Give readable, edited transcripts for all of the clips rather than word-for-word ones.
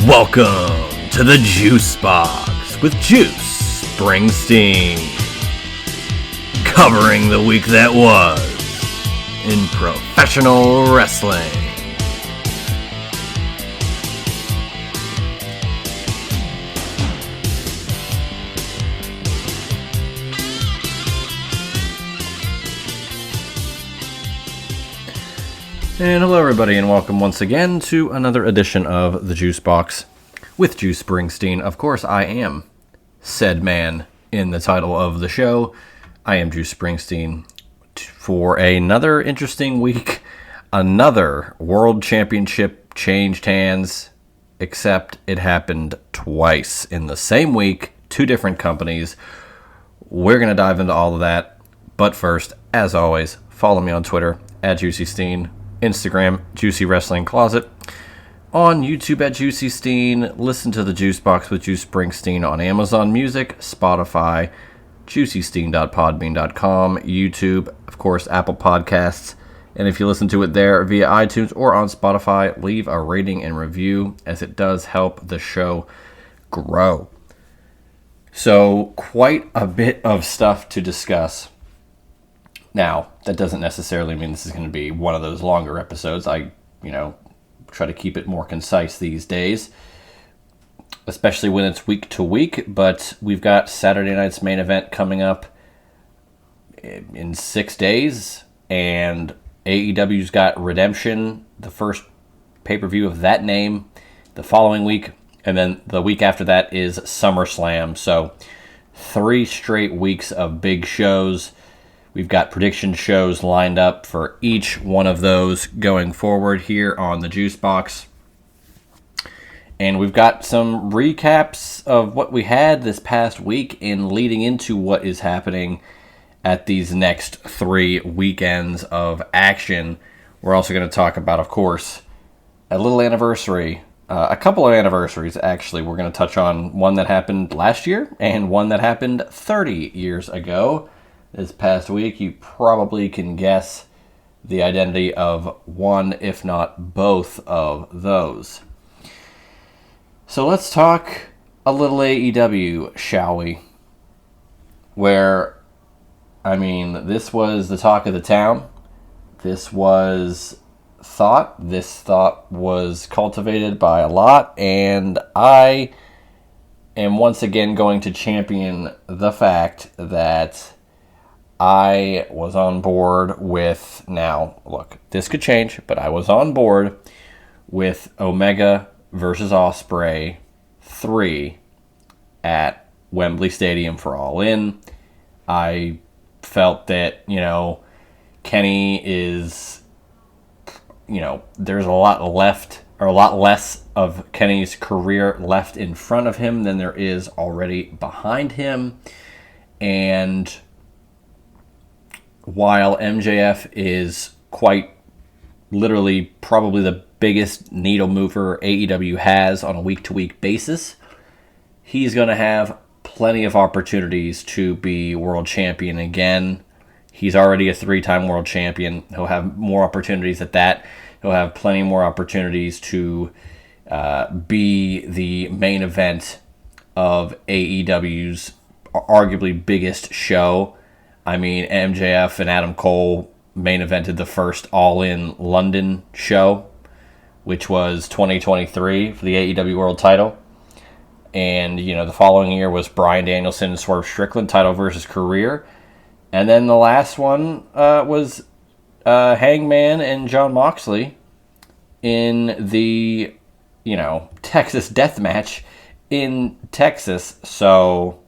Welcome to the Juice Box with Juice Springsteen, covering the week that was in professional wrestling. And hello everybody, and welcome once again to another edition of the Juice Box with Juice Springsteen. Of course, I am said man in the title of the show. I am Juice Springsteen for another interesting week. Another World Championship changed hands, except it happened twice in the same week, two different companies. We're going to dive into all of that. But first, as always, follow me on Twitter at JuicySteen. Instagram, Juicy Wrestling Closet. On YouTube at Juicy Steen. Listen to the Juice Box with Juice Springsteen on Amazon Music, Spotify, juicysteen.podbean.com, YouTube, of course, Apple Podcasts. And if you listen to it there via iTunes or on Spotify, leave a rating and review, as it does help the show grow. So, quite a bit of stuff to discuss. Now, that doesn't necessarily mean this is going to be one of those longer episodes. I, try to keep it more concise these days, especially when it's week to week. But we've got Saturday night's main event coming up in 6 days, and AEW's got Redemption, the first pay-per-view of that name, the following week, and then the week after that is SummerSlam. So 3 straight weeks of big shows. We've got prediction shows lined up for each one of those going forward here on the Juice Box. And we've got some recaps of what we had this past week and leading into what is happening at these next 3 weekends of action. We're also going to talk about, of course, a little anniversary. A couple of anniversaries, actually. We're going to touch on one that happened last year and one that happened 30 years ago. This past week, you probably can guess the identity of one, if not both, of those. So let's talk a little AEW, shall we? Where, this was the talk of the town. This was thought. This thought was cultivated by a lot, and I am once again going to champion the fact that I was on board with, now, look, this could change, but I was on board with Omega versus Ospreay 3 at Wembley Stadium for All In. I felt that, Kenny is, there's a lot left, or a lot less of Kenny's career left in front of him than there is already behind him. And while MJF is quite literally probably the biggest needle mover AEW has on a week-to-week basis, he's going to have plenty of opportunities to be world champion again. He's already a 3-time world champion. He'll have more opportunities at that. He'll have plenty more opportunities to be the main event of AEW's arguably biggest show. MJF and Adam Cole main evented the first All-In London show, which was 2023 for the AEW World Title. And, the following year was Bryan Danielson and Swerve Strickland, title versus career. And then the last one was Hangman and Jon Moxley in the, Texas death match in Texas. So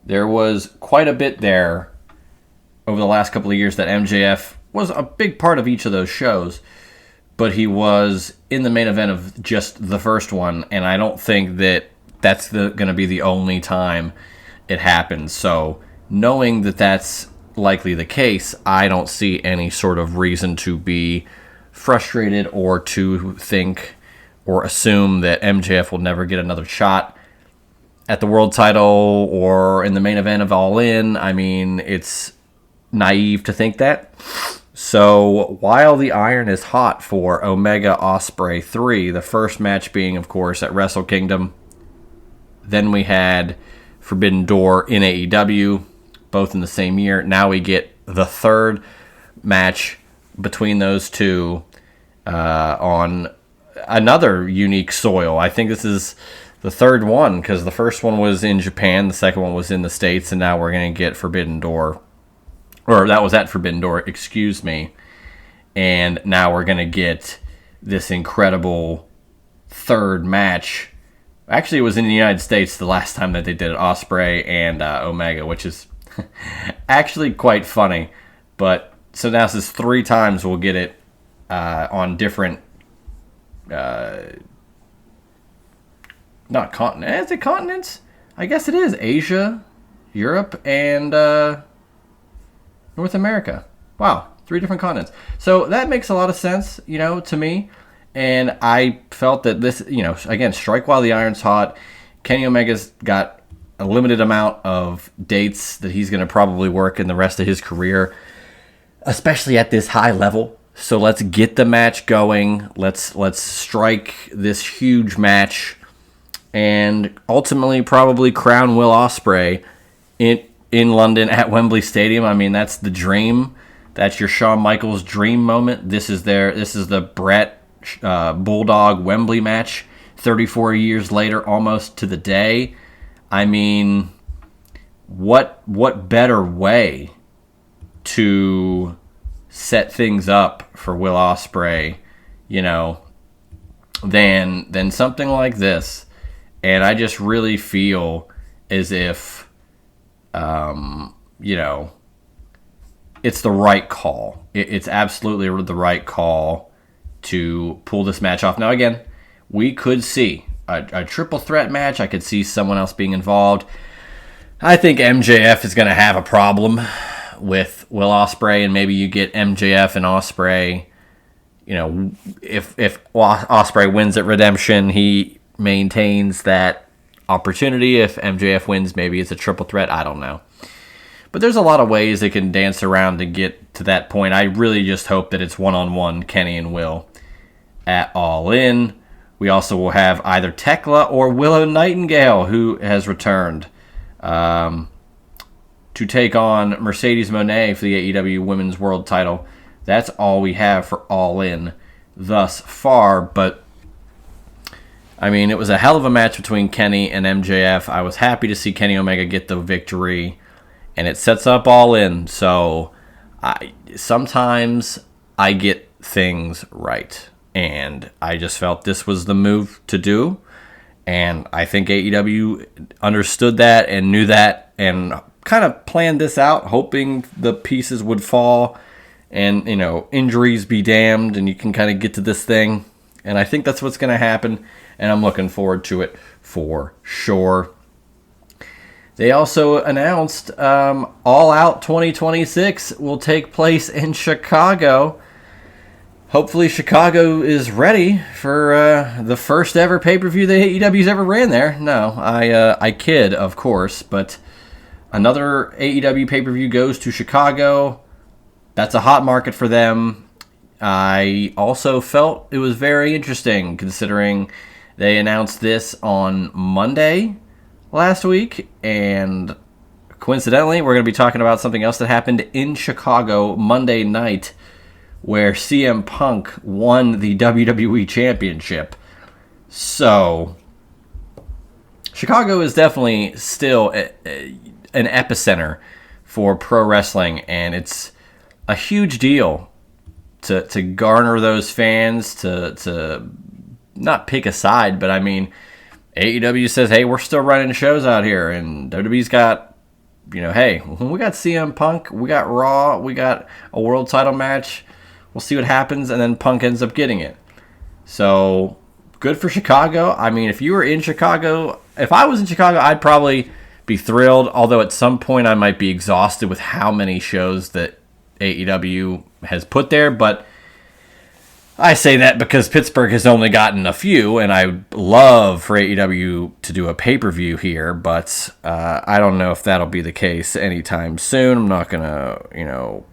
there was quite a bit there over the last couple of years that MJF was a big part of each of those shows, but he was in the main event of just the first one, and I don't think that that's going to be the only time it happens. So knowing that that's likely the case, I don't see any sort of reason to be frustrated or to think or assume that MJF will never get another shot at the world title or in the main event of All In. It's naive to think that. So while the iron is hot for Omega Ospreay 3, the first match being, of course, at Wrestle Kingdom, then we had Forbidden Door in AEW, both in the same year. Now we get the third match between those two on another unique soil. I think this is the third one because the first one was in Japan, the second one was in the States, and now we're going to get Forbidden Door. Or that was at Forbidden Door, excuse me. And now we're going to get this incredible third match. Actually, it was in the United States the last time that they did it, Ospreay and Omega, which is actually quite funny. But so now this is 3 times we'll get it on different, not continents. Is it continents? I guess it is Asia, Europe, and North America. Wow, 3 different continents. So that makes a lot of sense, to me. And I felt that this, again, strike while the iron's hot. Kenny Omega's got a limited amount of dates that he's going to probably work in the rest of his career, especially at this high level. So let's get the match going. Let's strike this huge match and ultimately probably crown Will Ospreay in London at Wembley Stadium. I mean, that's the dream. That's your Shawn Michaels dream moment. This is the Bret Bulldog Wembley match 34 years later, almost to the day. I mean, what better way to set things up for Will Ospreay, than something like this. And I just really feel as if it's the right call. It's absolutely the right call to pull this match off. Now, again, we could see a triple threat match. I could see someone else being involved. I think MJF is going to have a problem with Will Ospreay, and maybe you get MJF and Ospreay. If Ospreay wins at Redemption, he maintains that opportunity. If MJF wins, maybe it's a triple threat. I don't know. But there's a lot of ways they can dance around to get to that point. I really just hope that it's one-on-one Kenny and Will at All In. We also will have either Tekla or Willow Nightingale, who has returned to take on Mercedes Moné for the AEW Women's World Title. That's all we have for All In thus far. But, I mean, it was a hell of a match between Kenny and MJF. I was happy to see Kenny Omega get the victory. And it sets up All In. So sometimes I get things right. And I just felt this was the move to do. And I think AEW understood that and knew that and kind of planned this out, hoping the pieces would fall and, injuries be damned and you can kind of get to this thing. And I think that's what's going to happen. And I'm looking forward to it for sure. They also announced All Out 2026 will take place in Chicago. Hopefully Chicago is ready for the first ever pay-per-view that AEW's ever ran there. No, I kid, of course, but another AEW pay-per-view goes to Chicago. That's a hot market for them. I also felt it was very interesting considering they announced this on Monday last week, and coincidentally, we're going to be talking about something else that happened in Chicago Monday night, where CM Punk won the WWE Championship. So, Chicago is definitely still an epicenter for pro wrestling, and it's a huge deal to garner those fans, to not pick a side, but I mean, AEW says, hey, we're still running shows out here, and WWE's got, hey, we got CM Punk, we got Raw, we got a world title match, we'll see what happens, and then Punk ends up getting it. So, good for Chicago. I mean, if you were in Chicago, if I was in Chicago, I'd probably be thrilled, although at some point I might be exhausted with how many shows that AEW has put there, but I say that because Pittsburgh has only gotten a few, and I'd love for AEW to do a pay-per-view here, but I don't know if that'll be the case anytime soon. I'm not going to,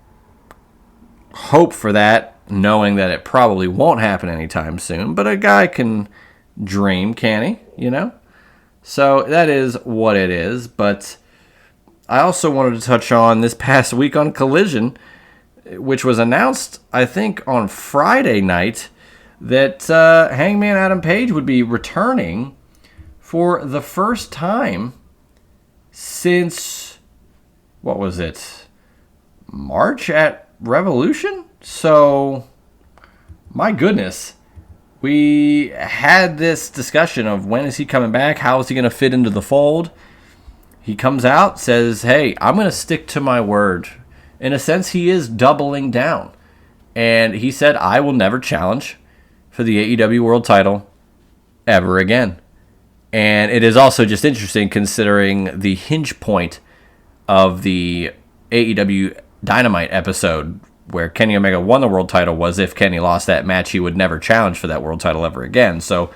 hope for that, knowing that it probably won't happen anytime soon. But a guy can dream, can he? So that is what it is. But I also wanted to touch on this past week on Collision, which was announced, I think, on Friday night, that Hangman Adam Page would be returning for the first time since, what was it, March at Revolution? So, my goodness, we had this discussion of when is he coming back, how is he going to fit into the fold. He comes out, says, hey, I'm going to stick to my word. In a sense, he is doubling down. And he said, I will never challenge for the AEW World Title ever again. And it is also just interesting considering the hinge point of the AEW Dynamite episode where Kenny Omega won the World Title was if Kenny lost that match, he would never challenge for that World Title ever again. So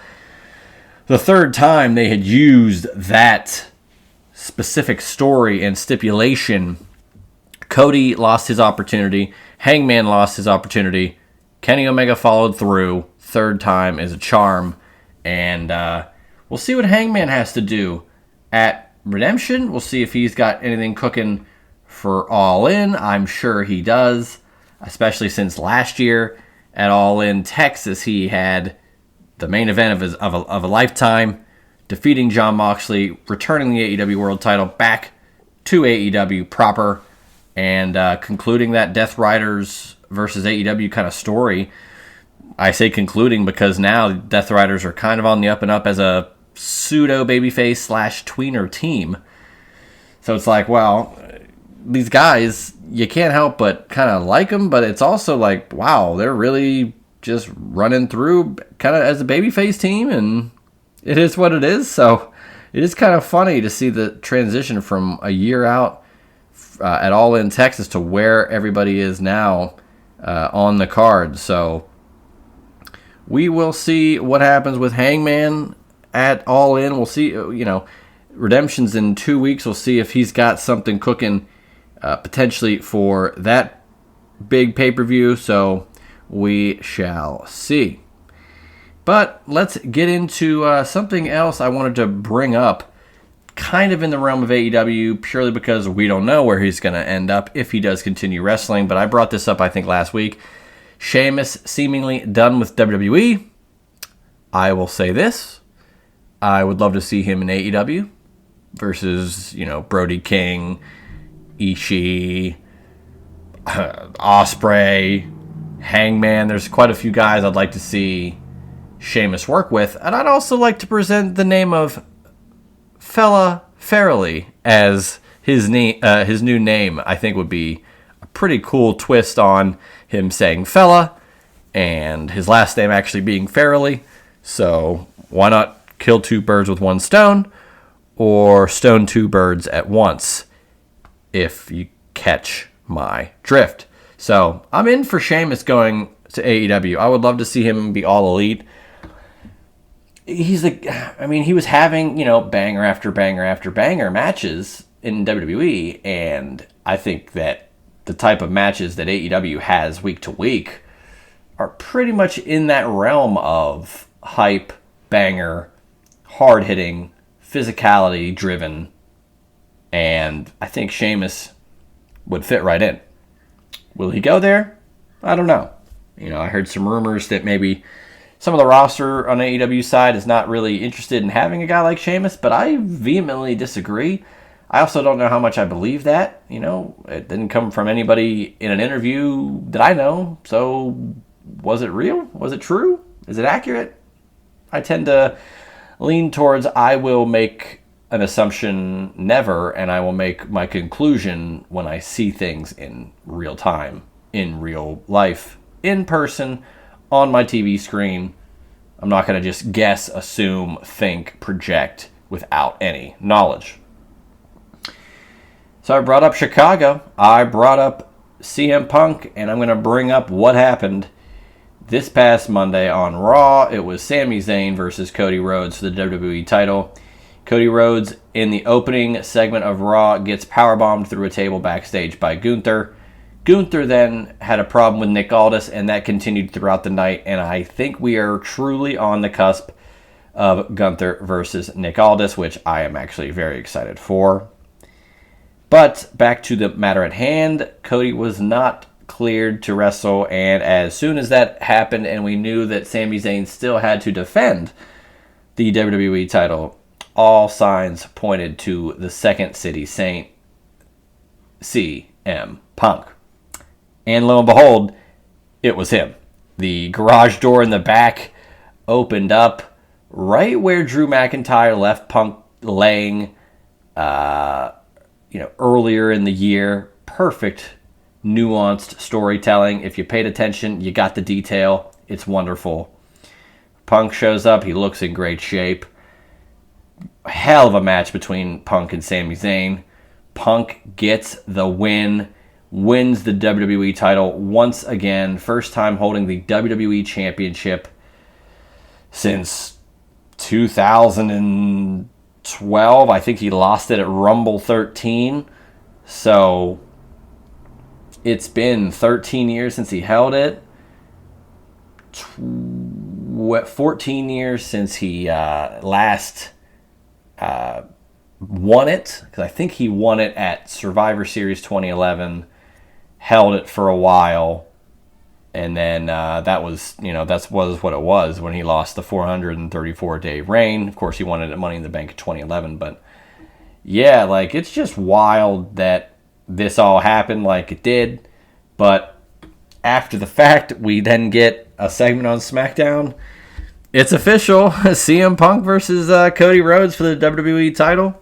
the third time they had used that specific story and stipulation, Cody lost his opportunity, Hangman lost his opportunity, Kenny Omega followed through, third time is a charm, and we'll see what Hangman has to do at Redemption. We'll see if he's got anything cooking for All In. I'm sure he does, especially since last year at All In Texas, he had the main event of a lifetime, defeating Jon Moxley, returning the AEW World Title back to AEW proper, and concluding that Death Riders versus AEW kind of story. I say concluding because now Death Riders are kind of on the up and up as a pseudo babyface / tweener team. So it's like, well, these guys, you can't help but kind of like them, but it's also like, wow, they're really just running through kind of as a babyface team, and it is what it is. So it is kind of funny to see the transition from a year out at All In Texas to where everybody is now on the card. So we will see what happens with Hangman at All In. We'll see, Redemption's in 2 weeks. We'll see if he's got something cooking potentially for that big pay-per-view. So we shall see. But let's get into something else I wanted to bring up, kind of in the realm of AEW, purely because we don't know where he's going to end up if he does continue wrestling. But I brought this up, I think, last week. Sheamus seemingly done with WWE. I will say this. I would love to see him in AEW versus, Brody King, Ishii, Ospreay, Hangman. There's quite a few guys I'd like to see Sheamus work with. And I'd also like to present the name of Fella Farrelly as his new name. I think would be a pretty cool twist on him saying fella and his last name actually being Farrelly. So why not kill two birds with one stone, or stone two birds at once, if you catch my drift. So I'm in for Sheamus going to AEW. I would love to see him be all elite. He was having, banger after banger after banger matches in WWE, and I think that the type of matches that AEW has week to week are pretty much in that realm of hype, banger, hard-hitting, physicality-driven, and I think Sheamus would fit right in. Will he go there? I don't know. I heard some rumors that maybe some of the roster on AEW side is not really interested in having a guy like Sheamus, but I vehemently disagree. I also don't know how much I believe that. It didn't come from anybody in an interview that I know. So was it real? Was it true? Is it accurate? I tend to lean towards I will make an assumption never, and I will make my conclusion when I see things in real time, in real life, in person, on my TV screen. I'm not going to just guess, assume, think, project without any knowledge. So I brought up Chicago, I brought up CM Punk, and I'm going to bring up what happened this past Monday on Raw. It was Sami Zayn versus Cody Rhodes for the WWE title. Cody Rhodes, in the opening segment of Raw, gets powerbombed through a table backstage by Gunther. Gunther then had a problem with Nick Aldis, and that continued throughout the night. And I think we are truly on the cusp of Gunther versus Nick Aldis, which I am actually very excited for. But back to the matter at hand, Cody was not cleared to wrestle, and as soon as that happened and we knew that Sami Zayn still had to defend the WWE title, all signs pointed to the Second City Saint, CM Punk. And lo and behold, it was him. The garage door in the back opened up right where Drew McIntyre left Punk laying earlier in the year. Perfect, nuanced storytelling. If you paid attention, you got the detail. It's wonderful. Punk shows up. He looks in great shape. Hell of a match between Punk and Sami Zayn. Punk gets the win. Wins the WWE title once again. First time holding the WWE Championship since 2012. I think he lost it at Rumble 13. So it's been 13 years since he held it. 14 years since he last won it. Because I think he won it at Survivor Series 2011. Held it for a while. And then that was what it was when he lost the 434-day reign. Of course, he won it at Money in the Bank in 2011. But yeah, like, it's just wild that this all happened like it did. But after the fact, we then get a segment on SmackDown. It's official. CM Punk versus Cody Rhodes for the WWE title.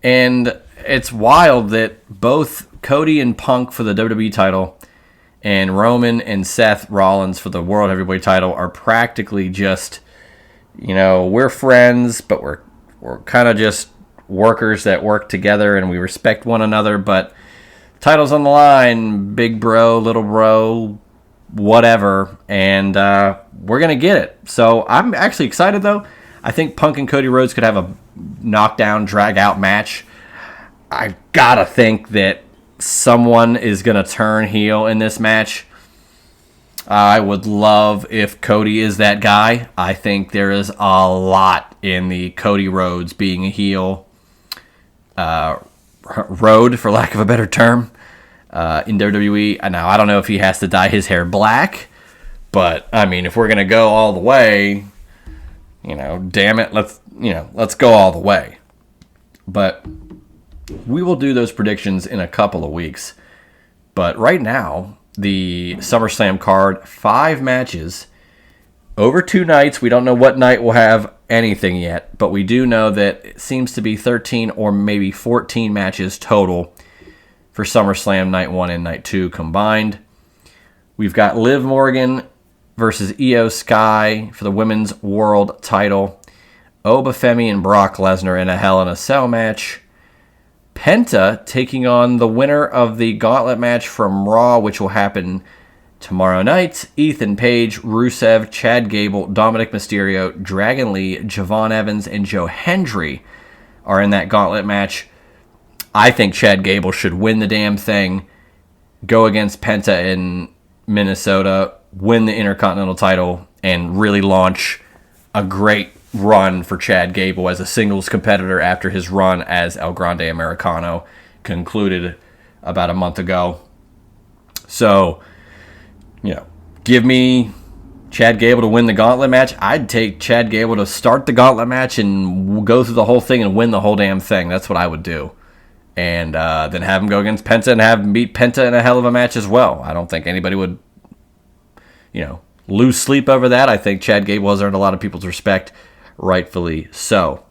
And it's wild that both Cody and Punk for the WWE title and Roman and Seth Rollins for the World Heavyweight title are practically just, we're friends, but we're kind of just workers that work together and we respect one another, but title's on the line, big bro, little bro, whatever, and we're going to get it. So I'm actually excited, though. I think Punk and Cody Rhodes could have a knockdown, drag-out match. I gotta think that someone is going to turn heel in this match. I would love if Cody is that guy. I think there is a lot in the Cody Rhodes being a heel road, for lack of a better term, in WWE. Now, I don't know if he has to dye his hair black, but, I mean, if we're going to go all the way, damn it, let's go all the way. But we will do those predictions in a couple of weeks. But right now, the SummerSlam card, 5 matches over 2 nights. We don't know what night we'll have anything yet, but we do know that it seems to be 13 or maybe 14 matches total for SummerSlam Night 1 and Night 2 combined. We've got Liv Morgan versus Io Sky for the Women's World title. Obafemi and Brock Lesnar in a Hell in a Cell match. Penta taking on the winner of the gauntlet match from Raw, which will happen tomorrow night. Ethan Page, Rusev, Chad Gable, Dominic Mysterio, Dragon Lee, Javon Evans, and Joe Hendry are in that gauntlet match. I think Chad Gable should win the damn thing, go against Penta in Minnesota, win the Intercontinental title, and really launch a great run for Chad Gable as a singles competitor after his run as El Grande Americano concluded about a month ago. So, give me Chad Gable to win the gauntlet match. I'd take Chad Gable to start the gauntlet match and go through the whole thing and win the whole damn thing. That's what I would do. And then have him go against Penta and have him beat Penta in a hell of a match as well. I don't think anybody would, lose sleep over that. I think Chad Gable has earned a lot of people's respect, rightfully so.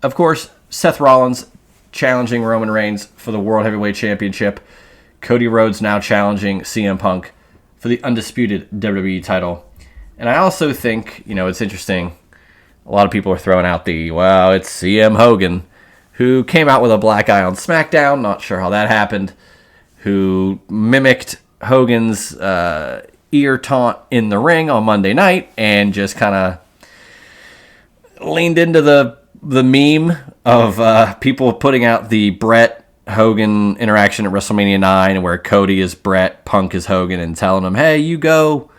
Of course, Seth Rollins challenging Roman Reigns for the World Heavyweight Championship. Cody Rhodes now challenging CM Punk for the undisputed WWE title. And I also think, it's interesting. A lot of people are throwing out it's CM Hogan, who came out with a black eye on SmackDown. Not sure how that happened. Who mimicked Hogan's ear taunt in the ring on Monday night and just kind of leaned into the meme of people putting out the Brett Hogan interaction at WrestleMania 9 where Cody is Brett, Punk is Hogan, and telling him, hey, you go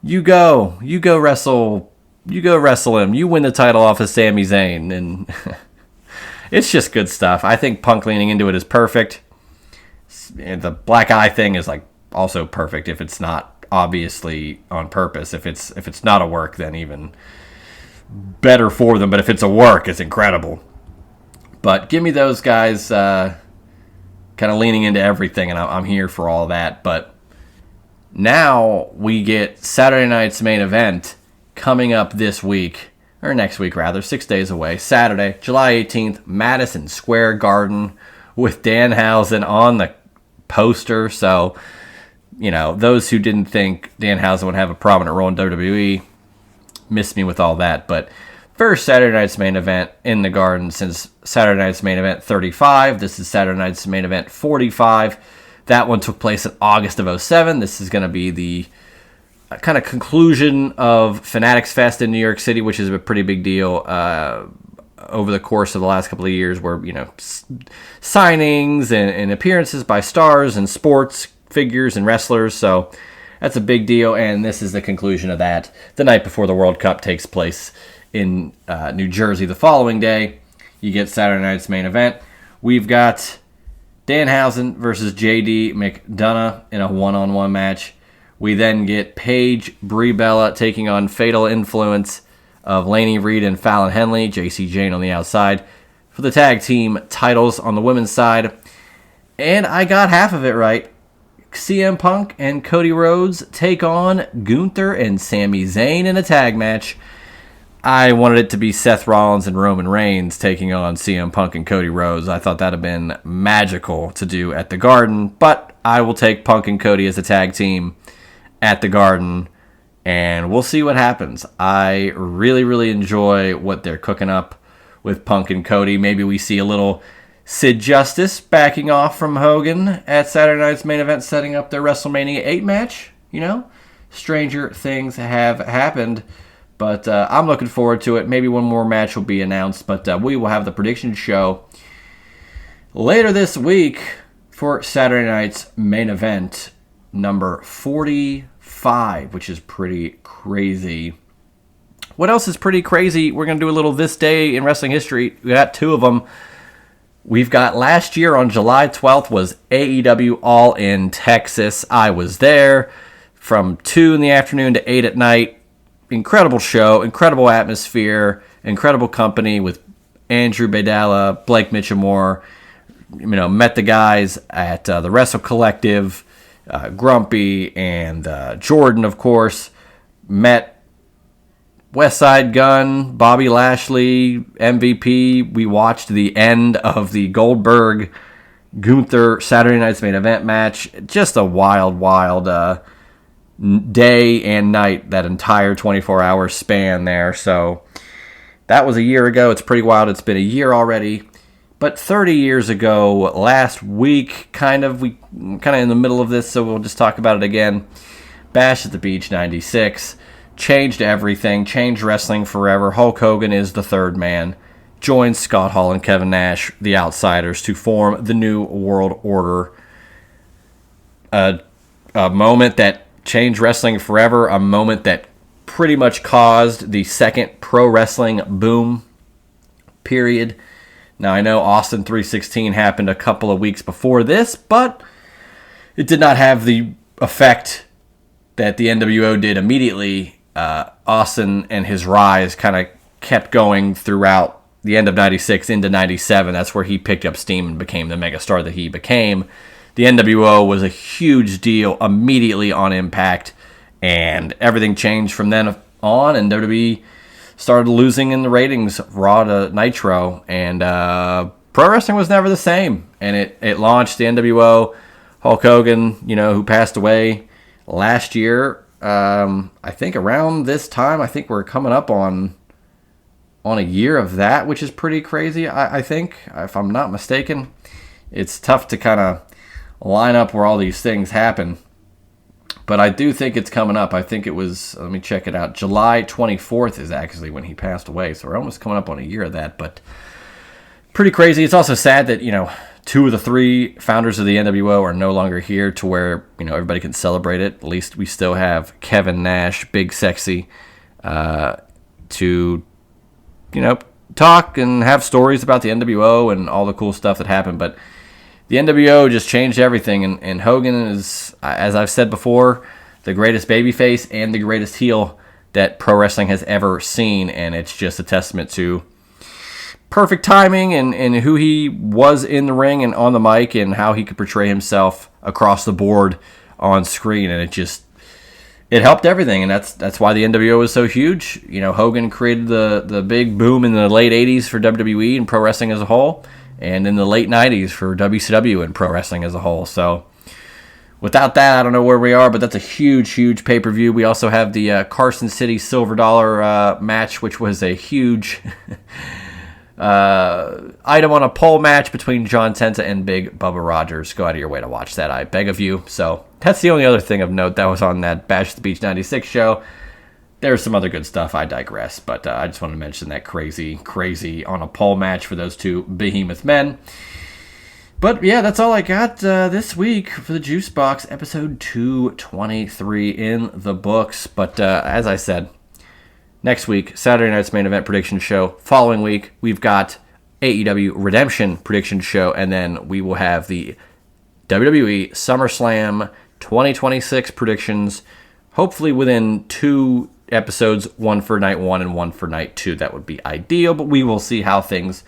wrestle him. You win the title off of Sami Zayn. And it's just good stuff. I think Punk leaning into it is perfect. And the black eye thing is like also perfect if it's not obviously on purpose. If it's not a work, then even better for them. But if it's a work, it's incredible. But give me those guys kind of leaning into everything, and I'm here for all that. But now we get Saturday night's main event coming up this week, or next week rather, 6 days away. Saturday, July 18th, Madison Square Garden with Danhausen on the poster. So, those who didn't think Danhausen would have a prominent role in WWE missed me with all that. But first Saturday night's main event in the Garden since Saturday night's main event 35. This is Saturday night's main event 45. That one took place in August of 2007. This is going to be the kind of conclusion of Fanatics Fest in New York City, which is a pretty big deal over the course of the last couple of years where, signings and appearances by stars and sports figures and wrestlers. So that's a big deal, and this is the conclusion of that the night before the World Cup takes place in New Jersey the following day. You get Saturday night's main event. We've got Danhausen versus J.D. McDonough in a one-on-one match. We then get Paige Brie Bella taking on Fatal Influence of Laney Reed and Fallon Henley, J.C. Jane on the outside, for the tag team titles on the women's side. And I got half of it right. CM Punk and Cody Rhodes take on Gunther and Sami Zayn in a tag match. I wanted it to be Seth Rollins and Roman Reigns taking on CM Punk and Cody Rhodes. I thought that would have been magical to do at the Garden, but I will take Punk and Cody as a tag team at the Garden, and we'll see what happens. I really, really enjoy what they're cooking up with Punk and Cody. Maybe we see a little Sid Justice backing off from Hogan at Saturday night's main event, setting up their WrestleMania 8 match. Stranger things have happened. But I'm looking forward to it. Maybe one more match will be announced. But we will have the prediction show later this week for Saturday night's main event, number 45, which is pretty crazy. What else is pretty crazy? We're going to do a little This Day in Wrestling History. We got two of them. We've got last year on July 12th was AEW All in Texas. I was there from 2 in the afternoon to 8 at night. Incredible show, incredible atmosphere, incredible company with Andrew Badala, Blake Mitchamore. Met the guys at the Wrestle Collective, Grumpy and Jordan, of course. Met Westside Gunn, Bobby Lashley, MVP. We watched the end of the Goldberg Gunther Saturday night's main event match. Just a wild day and night, that entire 24-hour span there. So that was a year ago. It's pretty wild. It's been a year already. But 30 years ago, last week, we kind of in the middle of this, so we'll just talk about it again. Bash at the Beach 96 changed everything, changed wrestling forever. Hulk Hogan is the third man, joins Scott Hall and Kevin Nash, the Outsiders, to form the New World Order. A moment that changed wrestling forever, a moment that pretty much caused the second pro wrestling boom period. Now, I know Austin 316 happened a couple of weeks before this, but it did not have the effect that the NWO did immediately. Austin and his rise kind of kept going throughout the end of 96 into 97. That's where he picked up steam and became the megastar that he became. The NWO was a huge deal immediately on Impact, and everything changed from then on, and WWE started losing in the ratings, Raw to Nitro, and pro wrestling was never the same. And it launched the NWO. Hulk Hogan, who passed away last year, I think around this time, I think we're coming up on a year of that, which is pretty crazy, I think, if I'm not mistaken. It's tough to kind of line up where all these things happen. But I do think it's coming up. I think it was, let me check it out, July 24th is actually when he passed away. So we're almost coming up on a year of that. But pretty crazy. It's also sad that, 2 of the 3 founders of the NWO are no longer here to where, everybody can celebrate it. At least we still have Kevin Nash, Big Sexy, to, talk and have stories about the NWO and all the cool stuff that happened. But the NWO just changed everything, and Hogan is, as I've said before, the greatest babyface and the greatest heel that pro wrestling has ever seen, and it's just a testament to perfect timing and who he was in the ring and on the mic and how he could portray himself across the board on screen, and it helped everything, and that's why the NWO was so huge. Hogan created the big boom in the late 80s for WWE and pro wrestling as a whole, and in the late 90s for WCW and pro wrestling as a whole. So without that, I don't know where we are, but that's a huge, huge pay-per-view. We also have the Carson City Silver Dollar match, which was a huge item on a pole match between John Tenta and Big Bubba Rogers. Go out of your way to watch that, I beg of you. So that's the only other thing of note that was on that Bash at the Beach 96 show. There's some other good stuff. I digress, but I just want to mention that crazy on a pole match for those 2 behemoth men. But yeah, that's all I got this week for the Juice Box, episode 223 in the books. But as I said, next week, Saturday night's main event prediction show. Following week, we've got AEW Redemption prediction show, and then we will have the WWE SummerSlam 2026 predictions, hopefully within 2 episodes, one for night 1 and one for night 2. That would be ideal, but we will see how things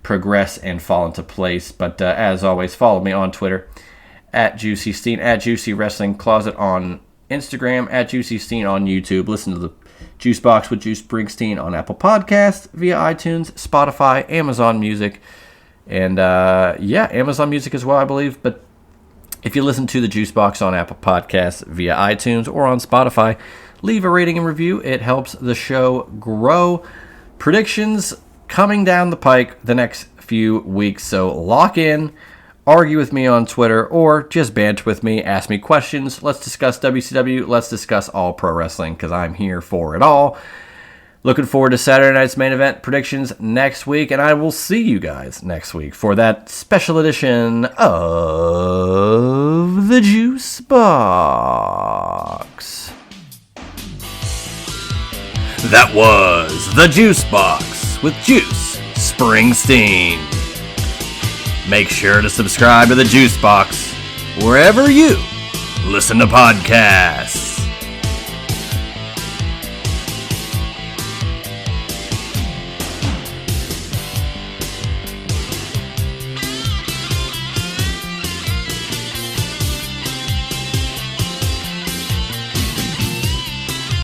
progress and fall into place. But as always, follow me on Twitter at Juicy Steen, at Juicy Wrestling Closet on Instagram, at Juicy Steen on YouTube. Listen to the Juice Box with Juice Springsteen on Apple Podcasts, via iTunes, Spotify, Amazon Music, and Amazon Music as well, I believe. But if you listen to the Juice Box on Apple Podcasts, via iTunes, or on Spotify, leave a rating and review. It helps the show grow. Predictions coming down the pike the next few weeks, so lock in, argue with me on Twitter, or just banter with me, ask me questions. Let's discuss WCW. Let's discuss all pro wrestling, because I'm here for it all. Looking forward to Saturday night's main event predictions next week, and I will see you guys next week for that special edition of the Juice Box. That was the Juice Box with Juice Springsteen. Make sure to subscribe to the Juice Box wherever you listen to podcasts.